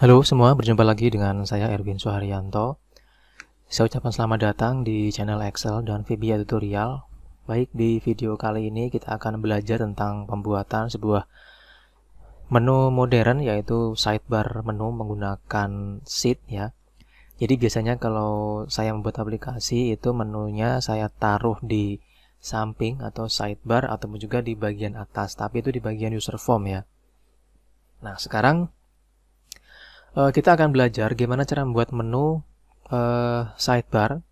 Halo semua, berjumpa lagi dengan saya Erwin Suharyanto. Saya ucapkan selamat datang di channel Excel dan VBA Tutorial. Baik, di video kali ini kita akan belajar tentang pembuatan sebuah menu modern, yaitu sidebar menu menggunakan sheet ya. Jadi biasanya kalau saya membuat aplikasi itu menunya saya taruh di samping atau sidebar ataupun juga di bagian atas, tapi itu di bagian user form ya. Nah, sekarang kita akan belajar gimana cara membuat menu sidebar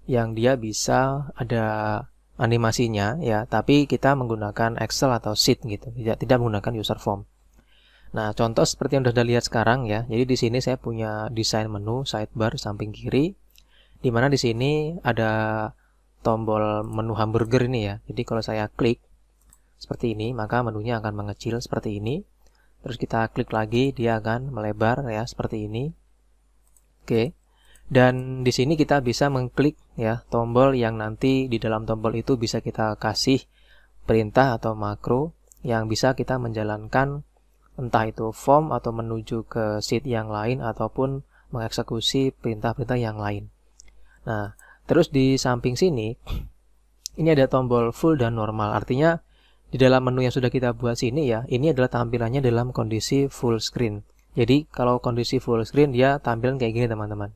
yang dia bisa ada animasinya ya, tapi kita menggunakan Excel atau sheet gitu, tidak menggunakan user form. Nah, contoh seperti yang sudah lihat sekarang ya. Jadi di sini saya punya desain menu sidebar samping kiri, di mana di sini ada tombol menu hamburger ini ya. Jadi kalau saya klik seperti ini, maka menunya akan mengecil seperti ini. Terus kita klik lagi, dia akan melebar ya seperti ini. Oke. Dan di sini kita bisa mengklik ya tombol yang nanti di dalam tombol itu bisa kita kasih perintah atau makro yang bisa kita menjalankan entah itu form atau menuju ke sheet yang lain ataupun mengeksekusi perintah-perintah yang lain. Nah, terus di samping sini ini ada tombol full dan normal. Artinya di dalam menu yang sudah kita buat sini ya, ini adalah tampilannya dalam kondisi full screen. Jadi kalau kondisi full screen dia tampilan kayak gini teman-teman.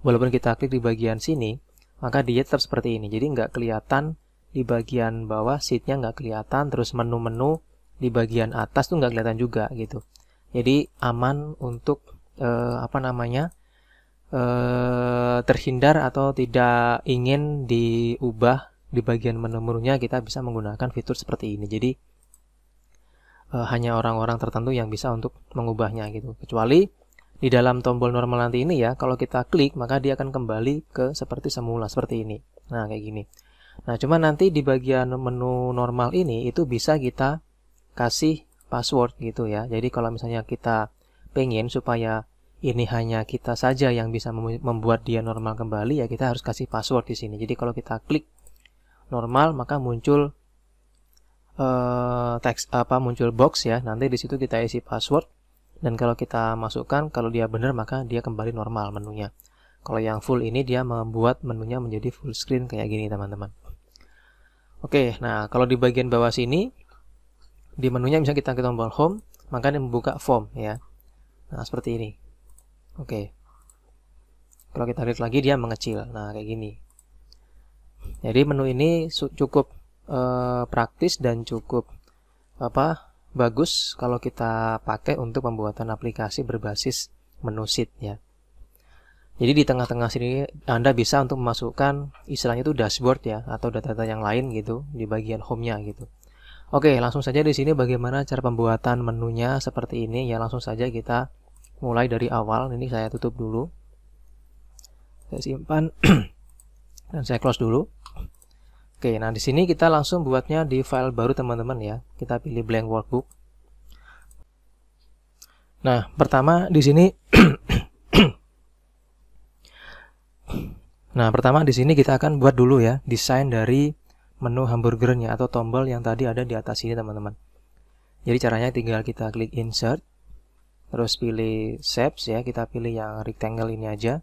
Walaupun kita klik di bagian sini, maka dia tetap seperti ini. Jadi nggak kelihatan di bagian bawah, sheetnya nggak kelihatan, terus menu-menu di bagian atas tuh nggak kelihatan juga gitu. Jadi aman untuk terhindar atau tidak ingin diubah di bagian menu-menunya, kita bisa menggunakan fitur seperti ini. Jadi hanya orang-orang tertentu yang bisa untuk mengubahnya gitu. Kecuali di dalam tombol normal nanti ini ya, kalau kita klik maka dia akan kembali ke seperti semula, seperti ini. Nah, kayak gini. Nah, cuma nanti di bagian menu normal ini itu bisa kita kasih password gitu ya. Jadi kalau misalnya kita pengen supaya ini hanya kita saja yang bisa membuat dia normal kembali, ya kita harus kasih password di sini. Jadi kalau kita klik normal maka muncul teks muncul box ya. Nanti di situ kita isi password. Dan kalau kita masukkan, kalau dia benar maka dia kembali normal menunya. Kalau yang full ini dia membuat menunya menjadi full screen kayak gini teman-teman. Oke, nah kalau di bagian bawah sini, di menunya misalnya kita klik tombol home, maka dia membuka form ya. Nah seperti ini. Oke. Kalau kita klik lagi dia mengecil. Nah kayak gini. Jadi menu ini cukup praktis dan cukup bagus kalau kita pakai untuk pembuatan aplikasi berbasis menu sheet ya. Jadi di tengah-tengah sini Anda bisa untuk memasukkan istilahnya itu dashboard ya, atau data-data yang lain gitu di bagian home-nya gitu. Oke, langsung saja di sini bagaimana cara pembuatan menunya seperti ini ya. Langsung saja kita mulai dari awal. Ini saya tutup dulu, saya simpan dan saya close dulu. Oke, nah di sini kita langsung buatnya di file baru teman-teman ya. Kita pilih blank workbook. Nah, pertama di sini kita akan buat dulu ya desain dari menu hamburgernya atau tombol yang tadi ada di atas ini teman-teman. Jadi caranya tinggal kita klik insert, terus pilih shapes ya, kita pilih yang rectangle ini aja.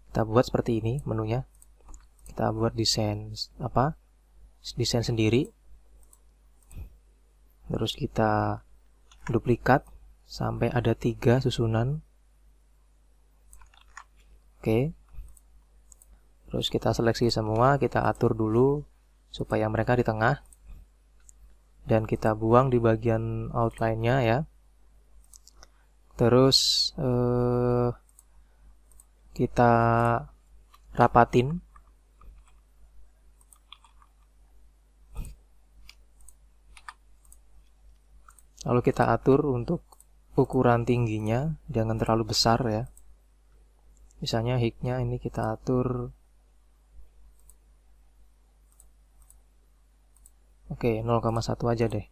Kita buat seperti ini menunya. Kita buat desain desain sendiri. Terus kita duplikat sampai ada 3 susunan. Oke. Terus kita seleksi semua, kita atur dulu supaya mereka di tengah. Dan kita buang di bagian outline-nya ya. Terus kita rapatin. Lalu kita atur untuk ukuran tingginya, jangan terlalu besar ya. Misalnya height-nya ini kita atur, oke, 0,1 aja deh.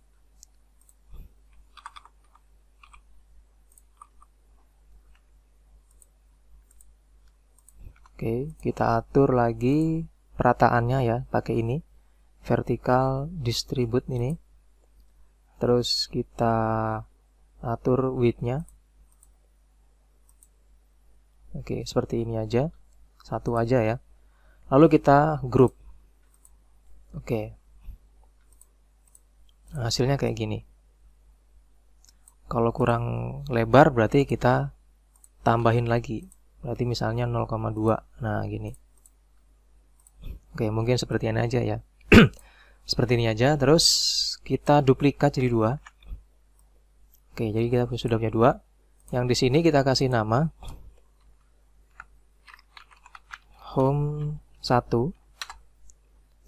Oke, kita atur lagi perataannya ya, pakai ini vertical distribute ini. Terus kita atur width-nya. Oke, seperti ini aja. Satu aja ya. Lalu kita group. Oke. Nah, hasilnya kayak gini. Kalau kurang lebar berarti kita tambahin lagi. Berarti misalnya 0,2. Nah, gini. Oke, mungkin seperti ini aja ya. Seperti ini aja. Terus kita duplikat jadi 2. Oke, jadi kita sudah punya 2. Yang di sini kita kasih nama home 1.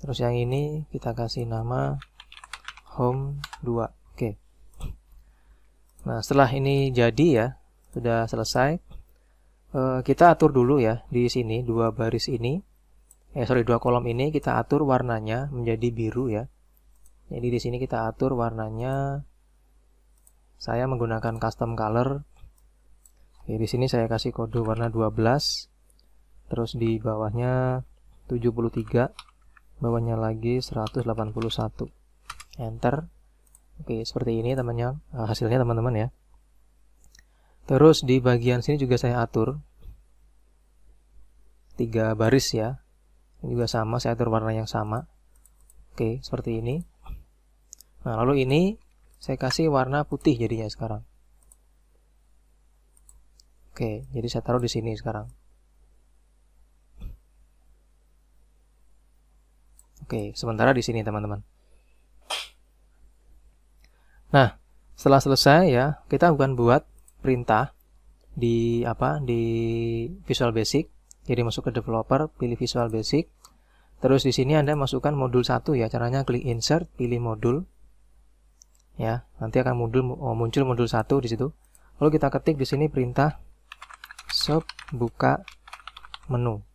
Terus yang ini kita kasih nama home 2. Oke. Nah, setelah ini jadi ya, sudah selesai. Kita atur dulu ya di sini 2 baris ini. 2 kolom ini kita atur warnanya menjadi biru ya. Jadi di sini kita atur warnanya. Saya menggunakan custom color. Oke, di sini saya kasih kode warna 12. Terus di bawahnya 73. Bawahnya lagi 181. Enter. Oke, seperti ini temannya, hasilnya teman-teman ya. Terus di bagian sini juga saya atur 3 baris ya. Ini juga sama, saya atur warna yang sama. Oke, seperti ini. Nah, lalu ini saya kasih warna putih jadinya sekarang. Oke, jadi saya taruh di sini sekarang. Oke, sementara di sini teman-teman. Nah, setelah selesai ya, kita akan buat perintah di Visual Basic. Jadi masuk ke developer, pilih Visual Basic. Terus di sini Anda masukkan modul 1 ya. Caranya klik insert, pilih modul. Ya, nanti akan muncul modul 1 di situ. Lalu kita ketik di sini perintah shop buka menu.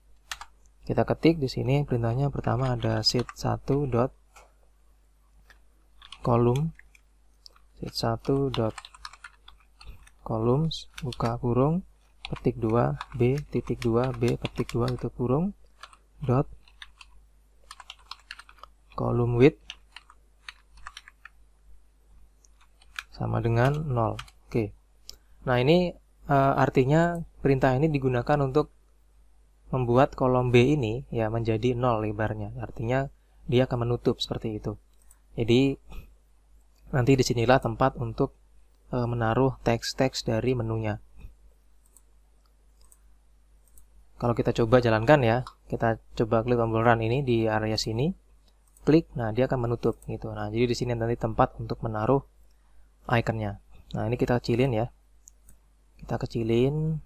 Kita ketik di sini perintahnya pertama ada sheet1.column sheet1.columns buka kurung petik 2 b titik 2 b petik 2 tutup kurung dot column width sama dengan 0. Oke. Nah, ini artinya perintah ini digunakan untuk membuat kolom B ini ya menjadi 0 lebarnya. Artinya dia akan menutup seperti itu. Jadi nanti disinilah tempat untuk menaruh teks-teks dari menunya. Kalau kita coba jalankan ya, kita coba klik tombol run ini di area sini, klik, nah dia akan menutup gitu. Nah, jadi di sini nanti tempat untuk menaruh ikonnya. Nah, ini kita kecilin ya. Kita kecilin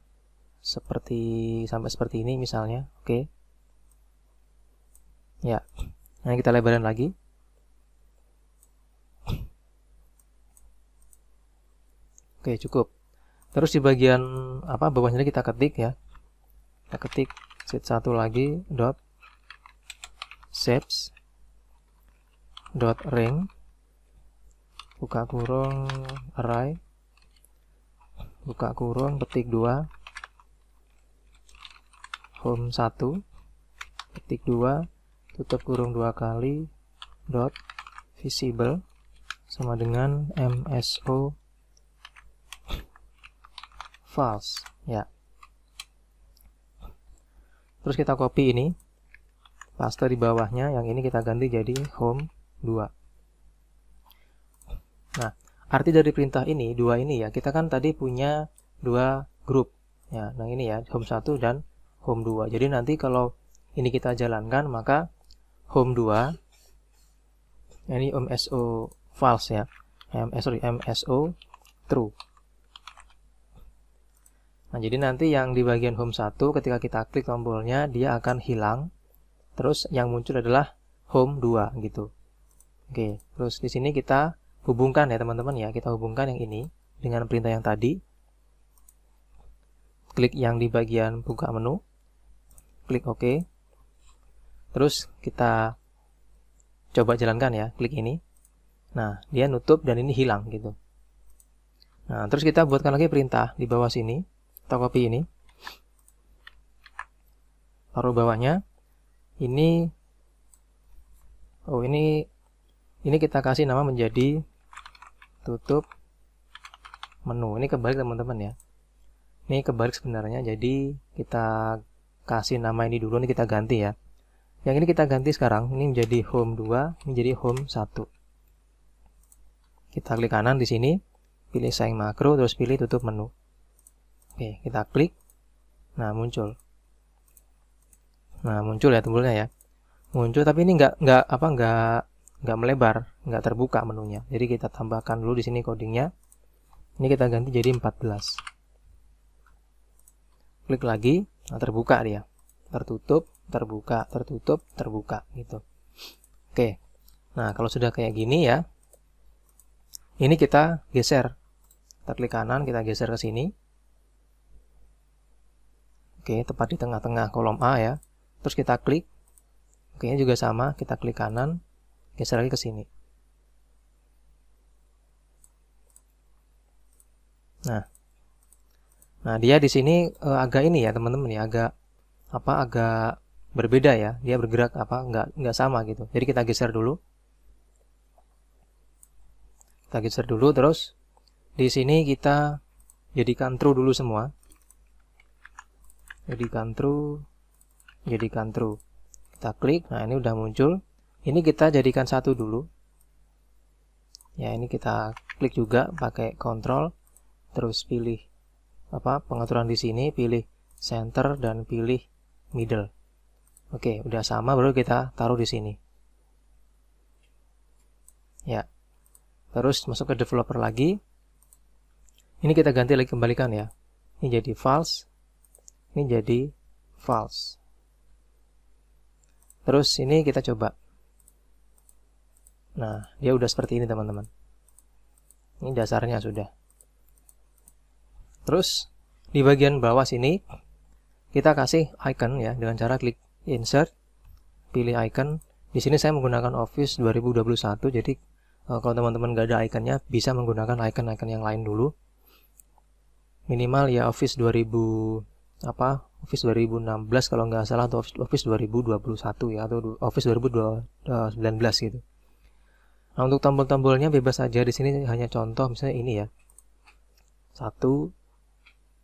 sampai seperti ini misalnya. Oke. Ya. Nah, kita lebarin lagi. Oke, cukup. Terus di bagian bawahnya kita ketik ya. Kita ketik sheet1 lagi dot shapes dot range buka kurung array buka kurung petik 2 home 1 petik 2 tutup kurung 2 kali dot visible sama dengan MSO false ya. Terus kita copy ini, paste di bawahnya, yang ini kita ganti jadi home 2. Nah, arti dari perintah ini, 2 ini ya, kita kan tadi punya 2 grup ya. Nah, ini ya, home 1 dan home 2. Jadi nanti kalau ini kita jalankan, maka home 2 ini MSO false ya. MSO true. Nah, jadi nanti yang di bagian home 1 ketika kita klik tombolnya dia akan hilang. Terus yang muncul adalah home 2 gitu. Oke, terus di sini kita hubungkan ya teman-teman ya. Kita hubungkan yang ini dengan perintah yang tadi. Klik yang di bagian buka menu. Klik OK. Terus kita coba jalankan ya, klik ini. Nah, dia nutup dan ini hilang gitu. Nah, terus kita buatkan lagi perintah di bawah sini. Kita copy ini, taruh bawahnya. Ini kita kasih nama menjadi tutup menu. Ini kebalik teman-teman ya. Ini kebalik sebenarnya, jadi kita kasih nama ini dulu, ini kita ganti ya. Yang ini kita ganti sekarang, ini menjadi home 2, ini menjadi home 1. Kita klik kanan di sini, pilih sayang makro, terus pilih tutup menu. Oke, kita klik. Nah, muncul. Nah, muncul ya tombolnya ya. Muncul, tapi ini nggak melebar, nggak terbuka menunya. Jadi kita tambahkan dulu di sini codingnya. Ini kita ganti jadi 14. Klik lagi, nah terbuka dia. Tertutup, terbuka, tertutup, terbuka gitu. Oke. Nah, kalau sudah kayak gini ya, ini kita geser. Kita klik kanan, kita geser ke sini. Oke, tepat di tengah-tengah kolom A ya. Terus kita klik. Oke, juga sama, kita klik kanan, geser lagi ke sini. Nah, dia di sini agak ini ya teman-teman ya, agak berbeda ya. Dia bergerak nggak sama gitu. Jadi kita geser dulu. Kita geser dulu, terus di sini kita jadikan true dulu semua. Jadikan true. Kita klik, nah ini udah muncul. Ini kita jadikan satu dulu. Ya, ini kita klik juga pakai kontrol, terus pilih pengaturan di sini, pilih center dan pilih middle. Oke, udah sama, baru kita taruh di sini. Ya. Terus masuk ke developer lagi. Ini kita ganti lagi, kembalikan ya. Ini jadi false. Ini jadi false. Terus ini kita coba. Nah, dia udah seperti ini teman-teman. Ini dasarnya sudah. Terus di bagian bawah sini kita kasih icon ya dengan cara klik insert, pilih icon. Di sini saya menggunakan Office 2021. Jadi kalau teman-teman nggak ada iconnya, bisa menggunakan icon-icon yang lain dulu. Minimal ya Office 2016 kalau nggak salah, atau Office 2021 ya, atau Office 2019 gitu. Nah, untuk tombol-tombolnya bebas saja. Di sini hanya contoh, misalnya ini ya. 1,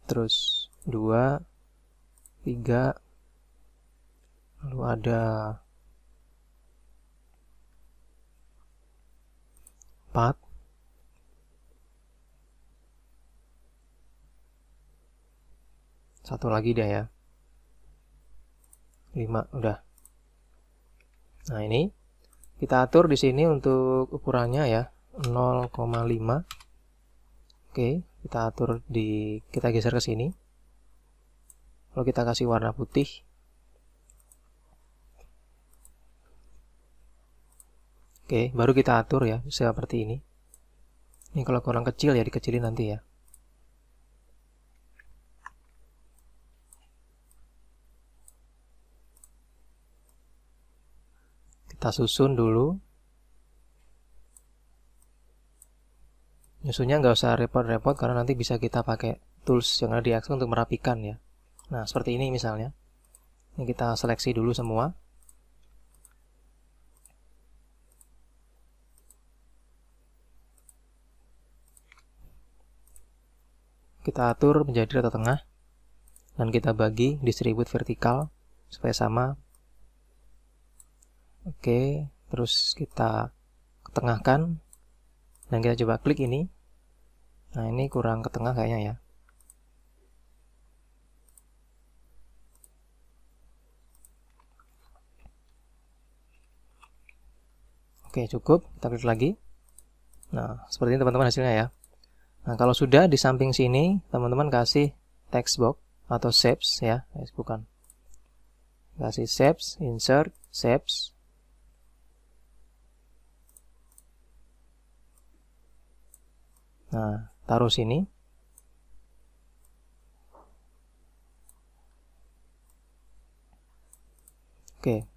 terus 2, 3, lalu ada 4, 1 lagi dia ya, 5, udah. Nah, ini kita atur di sini untuk ukurannya ya 0,5. Oke, kita atur kita geser ke sini. Lalu kita kasih warna putih. Oke, baru kita atur ya seperti ini. Ini kalau kurang kecil ya dikecilin nanti ya. Kita susun dulu. Nyusunnya nggak usah repot-repot karena nanti bisa kita pakai tools yang ada di Excel untuk merapikan ya. Nah, seperti ini misalnya. Ini kita seleksi dulu semua. Kita atur menjadi rata tengah. Dan kita bagi distribute vertikal supaya sama. Oke, terus kita ketengahkan. Dan kita coba klik ini. Nah, ini kurang ke tengah kayaknya ya. Oke, cukup. Kita klik lagi. Nah, seperti ini teman-teman hasilnya ya. Nah, kalau sudah di samping sini, teman-teman kasih text box atau shapes ya. Bukan. Kasih shapes, insert, shapes. Nah, taruh sini. Oke.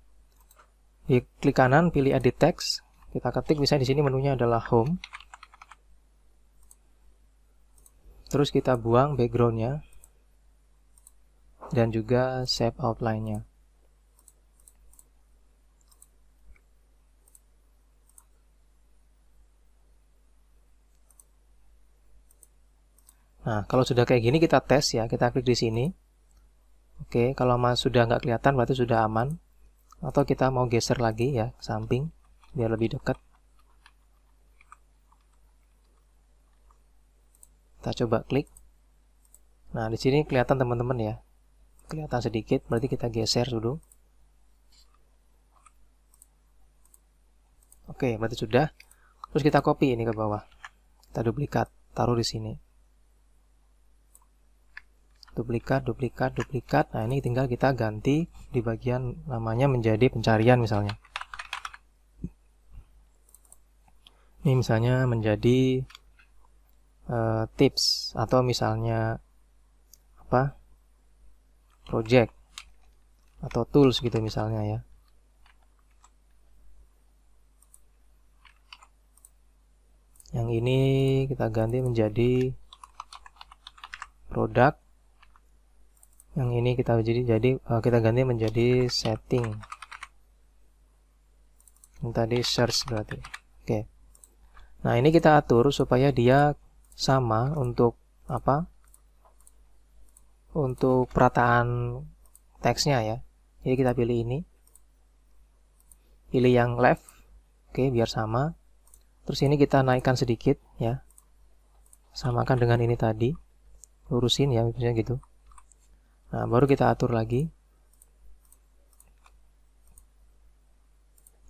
Di klik kanan, pilih edit text. Kita ketik, misalnya di sini menunya adalah home. Terus kita buang backgroundnya dan juga save outline-nya. Nah, kalau sudah kayak gini kita tes ya, kita klik di sini. Oke, kalau sudah nggak kelihatan berarti sudah aman. Atau kita mau geser lagi ya ke samping biar lebih dekat. Kita coba klik. Nah, di sini kelihatan teman-teman ya. Kelihatan sedikit, berarti kita geser dulu. Oke, berarti sudah. Terus kita copy ini ke bawah. Kita duplikat, taruh di sini. Duplikat, duplikat, duplikat. Nah, ini tinggal kita ganti di bagian namanya menjadi pencarian misalnya. Ini misalnya menjadi tips atau misalnya apa? Project atau tools gitu misalnya ya. Yang ini kita ganti menjadi produk. Yang ini kita kita ganti menjadi setting. Ini tadi search berarti. Oke. Nah, ini kita atur supaya dia sama untuk apa? Untuk perataan teksnya ya. Jadi kita pilih ini. Pilih yang left. Oke, biar sama. Terus ini kita naikkan sedikit ya. Samakan dengan ini tadi. Lurusin ya, misalnya gitu. Nah, baru kita atur lagi.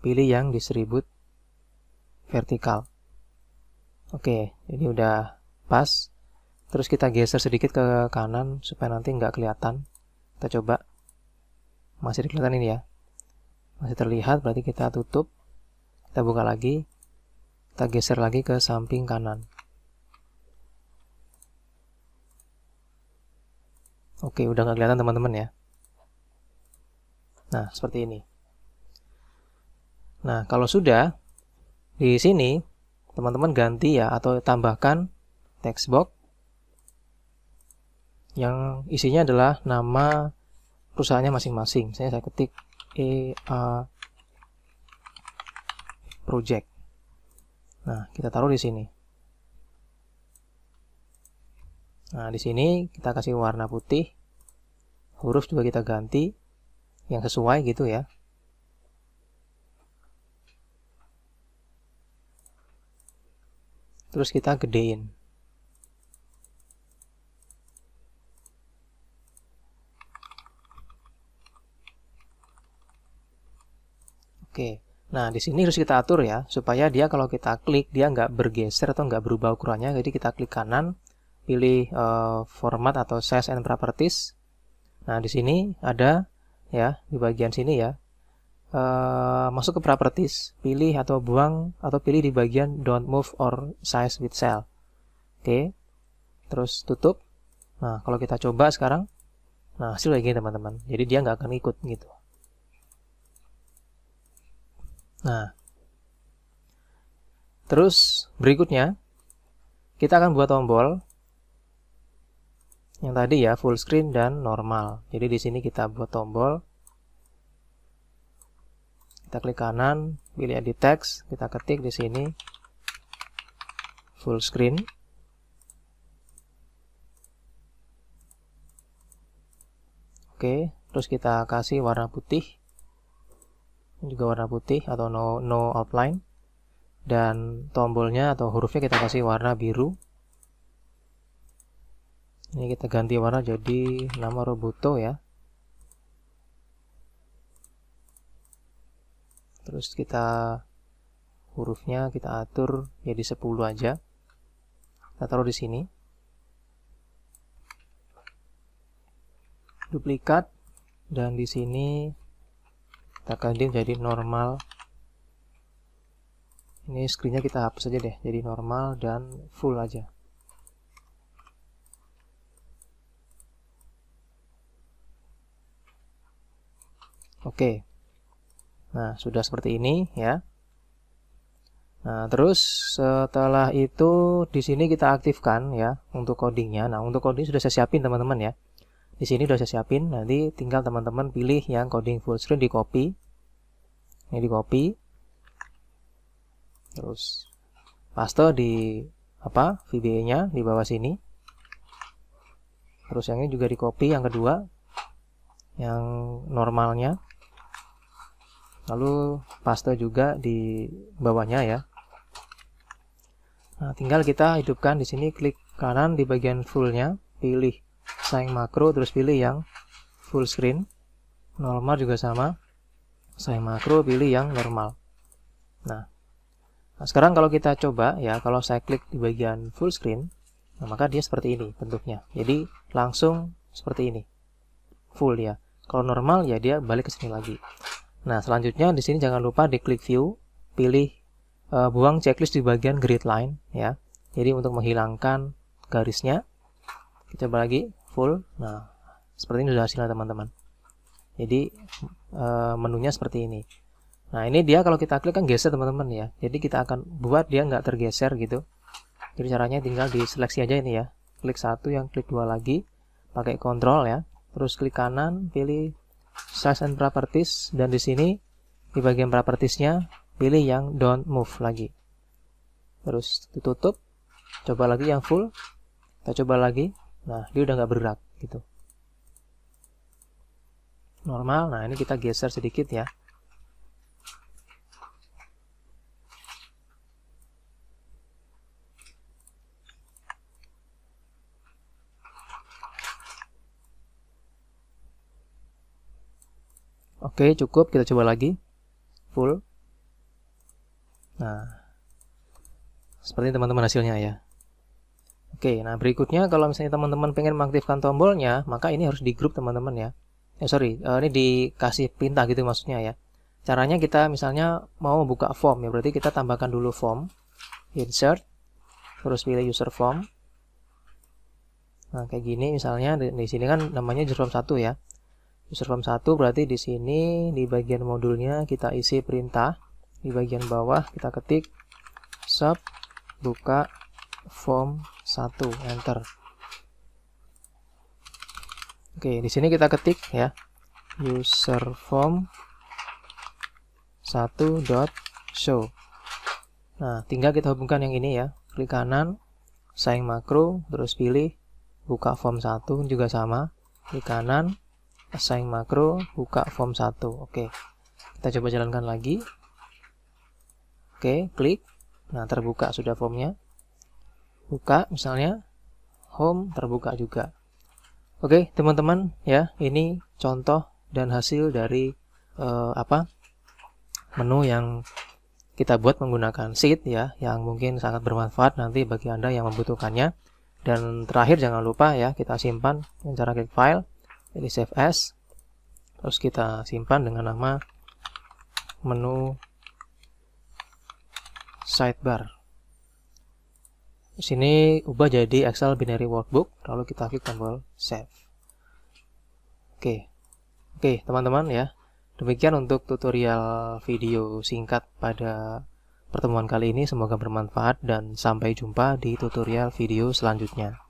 Pilih yang distribute vertikal. Oke, ini udah pas. Terus kita geser sedikit ke kanan supaya nanti nggak kelihatan. Kita coba. Masih kelihatan ini ya. Masih terlihat, berarti kita tutup. Kita buka lagi. Kita geser lagi ke samping kanan. Oke, udah nggak kelihatan teman-teman ya. Nah, seperti ini. Nah, kalau sudah, di sini teman-teman ganti ya atau tambahkan text box yang isinya adalah nama perusahaannya masing-masing. Saya ketik EA Project. Nah, kita taruh di sini. Nah, di sini kita kasih warna putih. Huruf juga kita ganti yang sesuai gitu ya. Terus kita gedein. Oke. Nah, di sini harus kita atur ya, supaya dia kalau kita klik, dia nggak bergeser atau nggak berubah ukurannya. Jadi kita klik kanan, pilih format atau size and properties. Nah, di sini ada ya, di bagian sini ya, masuk ke properties, pilih atau buang, atau pilih di bagian don't move or size with cell. Oke, terus tutup. Nah, kalau kita coba sekarang, nah hasil kayak gini teman-teman. Jadi dia nggak akan ikut gitu. Nah, terus berikutnya kita akan buat tombol yang tadi ya, full screen dan normal. Jadi di sini kita buat tombol. Kita klik kanan, pilih edit text, kita ketik di sini full screen. Oke, terus kita kasih warna putih. Ini juga warna putih atau no outline. Dan tombolnya atau hurufnya kita kasih warna biru. Ini kita ganti warna jadi nama Roboto ya. Terus kita hurufnya kita atur jadi 10 aja. Kita taruh di sini. Duplikat dan di sini kita ganti jadi normal. Ini screennya kita hapus aja deh, jadi normal dan full aja. Oke. Nah, sudah seperti ini ya. Nah, terus setelah itu di sini kita aktifkan ya untuk codingnya. Nah, untuk coding sudah saya siapin teman-teman ya. Di sini sudah saya siapin, nanti tinggal teman-teman pilih yang coding full screen, di copy. Ini di copy. Terus paste di VBA-nya di bawah sini. Terus yang ini juga di copy, yang kedua, yang normalnya. Lalu paste juga di bawahnya ya. Nah, tinggal kita hidupkan di sini, klik kanan di bagian fullnya, pilih assign makro, terus pilih yang full screen. Normal juga sama, assign makro, pilih yang normal. Nah, sekarang kalau kita coba ya, kalau saya klik di bagian full screen, nah, maka dia seperti ini bentuknya. Jadi langsung seperti ini, full ya. Kalau normal ya dia balik ke sini lagi. Nah, selanjutnya di sini jangan lupa diklik view, pilih buang checklist di bagian grid line ya. Jadi untuk menghilangkan garisnya, kita coba lagi full. Nah, seperti ini sudah hasilnya teman-teman. Jadi menunya seperti ini. Nah, ini dia kalau kita klik kan geser teman-teman ya. Jadi kita akan buat dia nggak tergeser gitu. Jadi caranya tinggal diseleksi aja ini ya. Klik satu, yang klik dua lagi, pakai kontrol ya. Terus klik kanan, pilih size and properties, dan di sini di bagian propertiesnya pilih yang don't move lagi. Terus ditutup, coba lagi yang full, kita coba lagi. Nah, dia udah nggak bergerak gitu. Normal. Nah, ini kita geser sedikit ya. Oke, cukup. Kita coba lagi full. Nah, seperti teman-teman hasilnya ya. Oke, nah berikutnya kalau misalnya teman-teman pengen mengaktifkan tombolnya, maka ini harus di grup teman-teman ya. Ini dikasih perintah gitu maksudnya ya. Caranya kita misalnya mau buka form ya, berarti kita tambahkan dulu form, insert, terus pilih user form. Nah, kayak gini misalnya di sini kan namanya user form 1 ya. User form 1 berarti di sini di bagian modulnya kita isi perintah. Di bagian bawah kita ketik sub buka form 1, enter. Oke, di sini kita ketik ya user form 1.show. Nah, tinggal kita hubungkan yang ini ya. Klik kanan, assign makro, terus pilih buka form 1 juga sama. Klik kanan, assign makro, buka form 1. Oke. Kita coba jalankan lagi. Oke, klik. Nah, terbuka sudah formnya. Buka misalnya home, terbuka juga. Oke, teman-teman ya, ini contoh dan hasil dari menu yang kita buat menggunakan sheet ya, yang mungkin sangat bermanfaat nanti bagi Anda yang membutuhkannya. Dan terakhir jangan lupa ya, kita simpan dengan cara klik file, pilih save as, terus kita simpan dengan nama menu sidebar. Di sini ubah jadi Excel binary workbook, lalu kita klik tombol save. Oke, teman-teman ya. Demikian untuk tutorial video singkat pada pertemuan kali ini. Semoga bermanfaat dan sampai jumpa di tutorial video selanjutnya.